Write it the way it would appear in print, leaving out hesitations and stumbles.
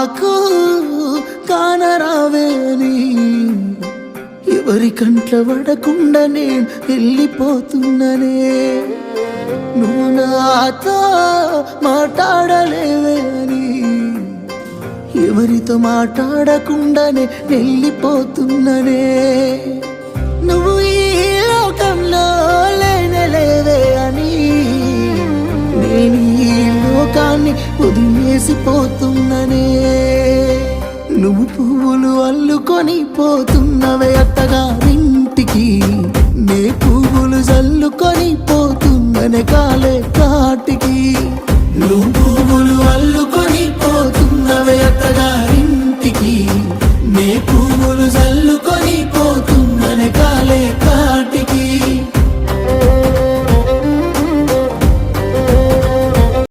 నాకు కానరావేని ఎవరి కంట్ల పడకుండా నేను వెళ్ళిపోతున్ననే నువ్వు నాతో మాట్లాడలేవే అని ఎవరితో మాట్లాడకుండానే వెళ్ళిపోతున్ననే నువ్వు ఈ లోకంలో లేనలేవే అని నేను ఈ లోకాన్ని వదిలేసిపోతున్ననే నువ్వు పువ్వులు అల్లుకొని పోతున్నవే అత్తగారింటికి నే పువ్వులు జల్లుకొని పోతున్ననే కాలే కాటికి నువ్వు పువ్వులు